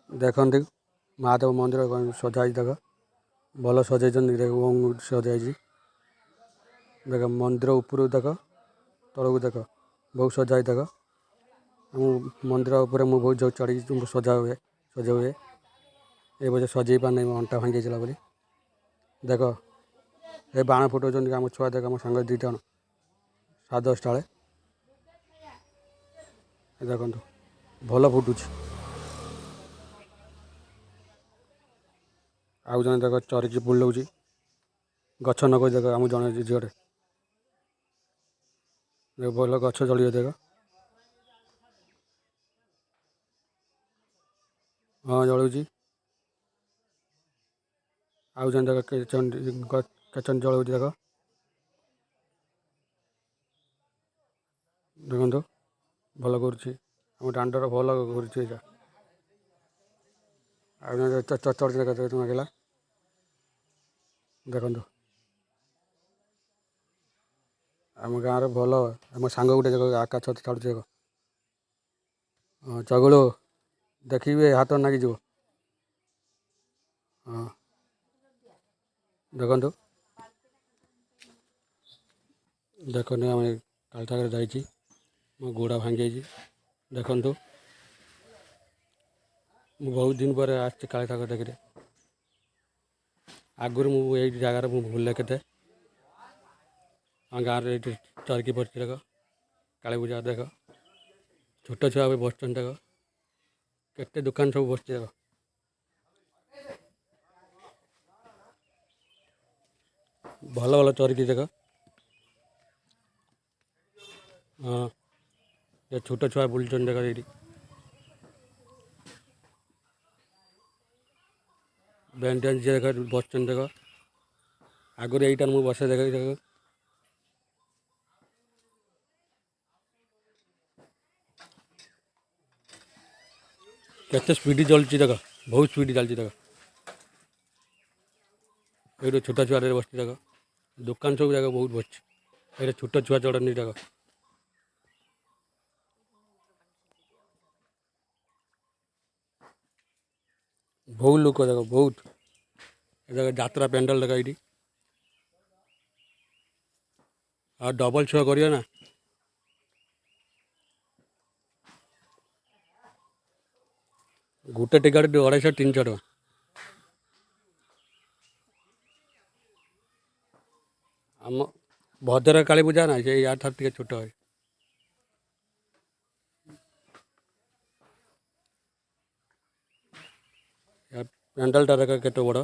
ଦେଖନ୍ତି ମହାଦେବ ମନ୍ଦିର ସଜା ହେଇଛି ଦେଖ ଭଲ ସଜାଇଛନ୍ତି ଦେଖ ସଜା ହେଇଛି ଦେଖ ମନ୍ଦିର ଉପରକୁ ଦେଖ ତଳକୁ ଦେଖ ବହୁତ ସଜା ହେଇ ଦେଖ ମୁଁ ମନ୍ଦିର ଉପରେ ମୁଁ ବହୁତ ଯୋଉ ଚଢ଼ିକି ସଜା ହୁଏ ଏ ବଜେ ସଜେଇ ପାରୁନି ମୋ ଅଣ୍ଟା ଭାଙ୍ଗି ଯାଇଥିଲା ବୋଲି ଦେଖ ଏ ବାଣ ଫୁଟାଉଛନ୍ତି ଆମ ଛୁଆ ଦେଖ ଆମ ସାଙ୍ଗ 2 ଜଣ 10:30 ବେଳେ ଦେଖନ୍ତୁ ଭଲ ଫୁଟୁଛି। ଆଉ ଜଣେ ଦେଖ ଚରିକି ବୁଲଉଛି ଗଛ ନଗଉଛି ଦେଖ ଆମକୁ ଜଣେ ଝିଅଟେ ଦେଖ ଭଲ ଗଛ ଜଳିବ ଦେଖ ହଁ ଜଳୁଛି। ଆଉ ଜଣେ ଦେଖ କେଚନ ଜଳଉଛି ଦେଖ ଦେଖନ୍ତୁ ଭଲ କରୁଛି ଆମ ଦାଣ୍ଡର ଭଲ କରୁଛି ଏଇଟା। ଆଉ ଜଣେ ଚର୍ଚ୍ଚ ମାଗିଲା ଦେଖନ୍ତୁ ଆମ ଗାଁରେ ଭଲ ଆମ ସାଙ୍ଗ ଗୋଟେ ଆକାଶ ଛତା ଛାଡ଼ୁଛି ଦେଖ ହଁ ଚଗୁଳୁ ଦେଖିବେ ହାତ ନାଗିଯିବ ହଁ ଦେଖନ୍ତୁ ଦେଖନ୍ତୁ ଆମେ କାଲଟାରେ ଯାଇଛି ମୋ ଗୋଡ଼ ଭାଙ୍ଗି ଯାଇଛି ଦେଖନ୍ତୁ ମୁଁ ବହୁତ ଦିନ ପରେ ଆସିଛି କାଳି ଠାକୁର ଦେଖିରେ ଆଗରୁ ମୁଁ ଏଇ ଜାଗାରେ ମୁଁ ଭୁଲେ କେତେ ଆମ ଗାଁରେ ଏଇଠି ଚରିକି ପଡ଼ିଛି ଦେଖ କାଳୀ ପୂଜା ଦେଖ ଛୋଟ ଛୁଆ ବି ବସୁଛନ୍ତି ଦେଖ କେତେ ଦୋକାନ ସବୁ ବସିଛି ଦେଖ ଭଲ ଭଲ ଚରିକି ଦେଖ ହଁ ଏ ଛୋଟ ଛୁଆ ବୁଲୁଛନ୍ତି ଦେଖ ଏଇଠି ବ୍ୟାଣ୍ଡ ଦେଖ ବସୁଛନ୍ତି ଦେଖ ଆଗରୁ ଏଇଟା ମୁଁ ବସେ ଦେଖ କେତେ ସ୍ପିଡ଼ ଚାଲୁଛି ଦେଖ ବହୁତ ସ୍ପିଡ଼ ଚାଲିଛି ଦେଖ ଏଇଠି ଛୋଟ ଛୁଆରେ ବସିଛି ଦେଖ ଦୋକାନ ସବୁ ଜାଗା ବହୁତ ବସିଛି ଏଇଟା ଛୋଟ ଛୁଆ ଚଢ଼ନ୍ତି ଦେଖ ବହୁତ ଲୋକ ଦେଖ ବହୁତ ଏ ଜାଗା ଯାତ୍ରା ପ୍ୟାଣ୍ଡେଲ ଦେଖ ଏଇଠି ଆଉ ଡବଲ ଛୁଆ କରିବେ ନା ଗୋଟେ ଟିକେଟ୍ 250-300 ଟଙ୍କା ଆମ ଭଦ୍ରକ କାଳୀ ପୂଜା ନା ସେ ୟାଠାରୁ ଟିକେ ଛୋଟ ହୁଏ ପ୍ୟାଣ୍ଡେଲଟା ଦେଖ କେତେ ବଡ଼